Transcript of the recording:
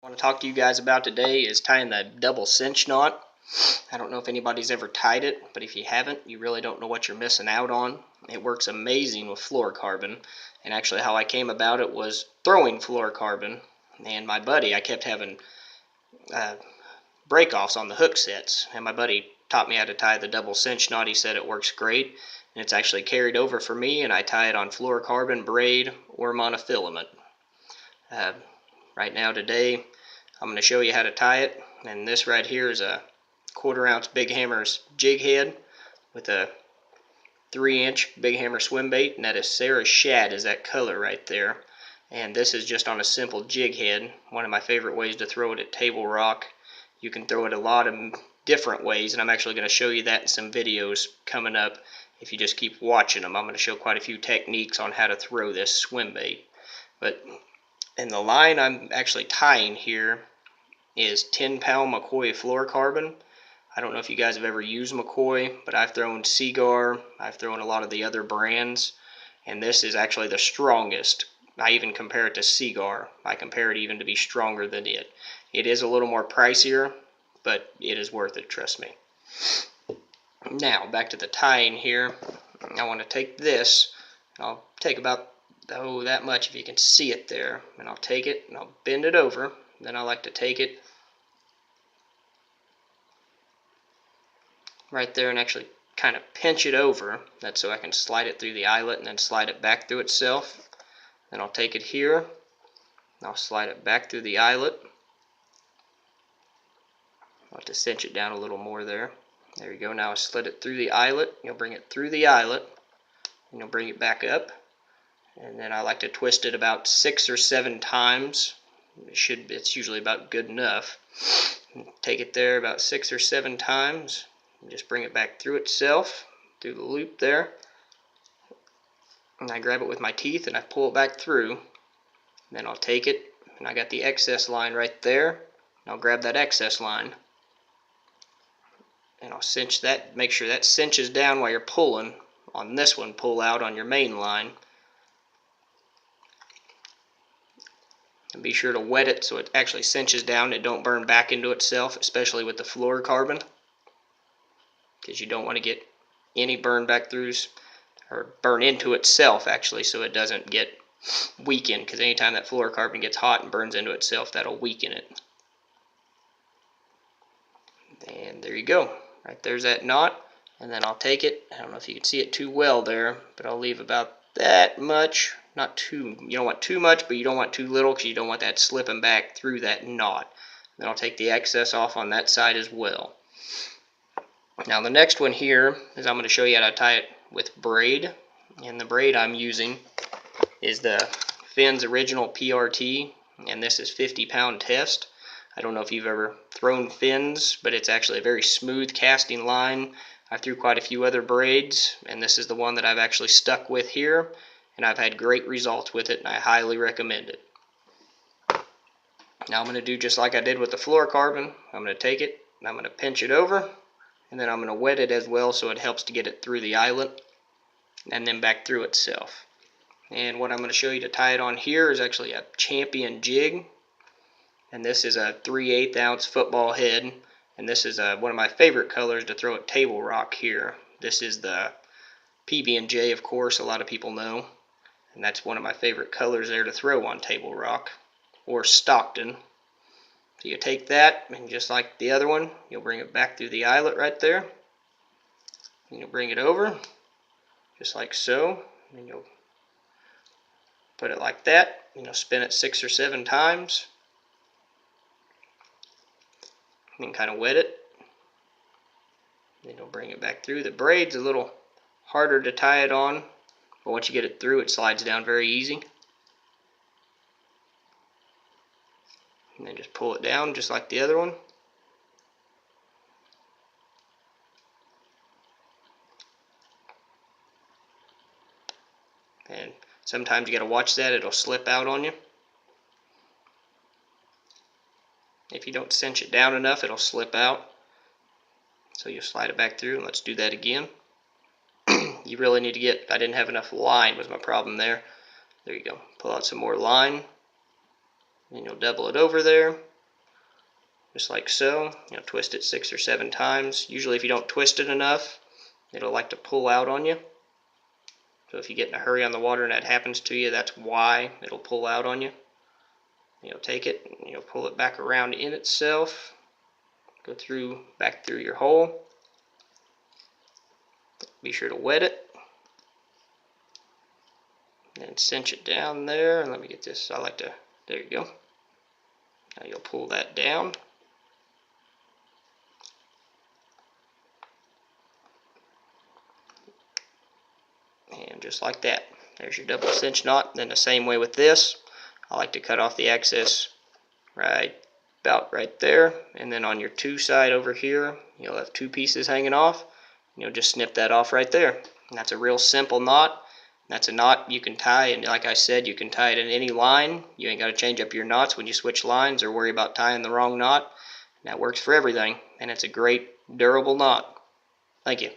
I want to talk to you guys about today is tying the double cinch knot. I don't know if anybody's ever tied it, but if you haven't, you really don't know what you're missing out on. It works amazing with fluorocarbon, and actually how I came about it was throwing fluorocarbon, and my buddy, I kept having break-offs on the hook sets, and my buddy taught me how to tie the double cinch knot. He said it works great, and it's actually carried over for me, and I tie it on fluorocarbon, braid, or monofilament. Right now today I'm going to show you how to tie it, and this right here is a 1/4 ounce Big Hammer's jig head with a 3-inch Big Hammer swim bait, and that is Sarah's Shad is that color right there. And this is just on a simple jig head, one of my favorite ways to throw it at table rock. You can throw it a lot of different ways, and I'm actually going to show you that in some videos coming up if you just keep watching them. I'm going to show quite a few techniques on how to throw this swim bait. And the line I'm actually tying here is 10-pound McCoy fluorocarbon. I don't know if you guys have ever used McCoy, but I've thrown Seagar, I've thrown a lot of the other brands, and this is actually the strongest. I even compare it to Seagar. I compare it even to be stronger than it. It is a little more pricier, but it is worth it, trust me. Now, back to the tying here. I want to take this, and I'll take about that much if you can see it there, and I'll take it and I'll bend it over. Then I like to take it right there and actually kind of pinch it over. That's so I can slide it through the eyelet and then slide it back through itself. Then I'll take it here and I'll slide it back through the eyelet. I'll have to cinch it down a little more there. There you go. Now I slid it through the eyelet. You'll bring it through the eyelet and you'll bring it back up. And then I like to twist it about 6 or 7 times. It's usually about good enough. Take it there about 6 or 7 times. And just bring it back through itself, through the loop there. And I grab it with my teeth and I pull it back through. And then I'll take it, and I got the excess line right there. And I'll grab that excess line. And I'll cinch that, make sure that cinches down while you're pulling. On this one, pull out on your main line. And be sure to wet it so it actually cinches down. It don't burn back into itself, especially with the fluorocarbon, because you don't want to get any burn back throughs, or burn into itself actually, so it doesn't get weakened, because anytime that fluorocarbon gets hot and burns into itself, that'll weaken it. And there you go. Right there's that knot. And then I'll take it. I don't know if you can see it too well there, but I'll leave about that much. Not too, you don't want too much, but you don't want too little, because you don't want that slipping back through that knot. Then I'll take the excess off on that side as well. Now the next one here is I'm going to show you how to tie it with braid. And the braid I'm using is the Finn's Original PRT, and this is 50-pound test. I don't know if you've ever thrown Finn's, but it's actually a very smooth casting line. I threw quite a few other braids, and this is the one that I've actually stuck with here, and I've had great results with it, and I highly recommend it. Now I'm going to do just like I did with the fluorocarbon. I'm going to take it, and I'm going to pinch it over, and then I'm going to wet it as well so it helps to get it through the eyelet, and then back through itself. And what I'm going to show you to tie it on here is actually a Champion jig, and this is a 3/8 ounce football head. And this is one of my favorite colors to throw at table rock here. This is the PB&J, of course, a lot of people know. And that's one of my favorite colors there to throw on table rock, or Stockton. So you take that, and just like the other one, you'll bring it back through the eyelet right there. And you'll bring it over, just like so. And you'll put it like that, and you'll spin it 6 or 7 times. And kind of wet it. Then you'll bring it back through. The braid's a little harder to tie it on, but once you get it through, it slides down very easy. And then just pull it down just like the other one. And sometimes you got to watch that, it'll slip out on you. If you don't cinch it down enough, it'll slip out. So you'll slide it back through, and let's do that again. You really need to get, I didn't have enough line was my problem there. There you go. Pull out some more line. Then you'll double it over there. just like so. Twist it 6 or 7 times. Usually if you don't twist it enough, it'll like to pull out on you. So if you get in a hurry on the water and that happens to you, that's why it'll pull out on you. Take it, pull it back around in itself, go back through your hole. Be sure to wet it. And cinch it down there. And let me get this. There you go. Now you'll pull that down. And just like that. There's your double cinch knot. Then the same way with this. I like to cut off the excess about right there. And then on your 2 side over here, you'll have 2 pieces hanging off. You'll just snip that off right there. And that's a real simple knot. That's a knot you can tie, and like I said, you can tie it in any line. You ain't got to change up your knots when you switch lines or worry about tying the wrong knot. And that works for everything, and it's a great durable knot. Thank you.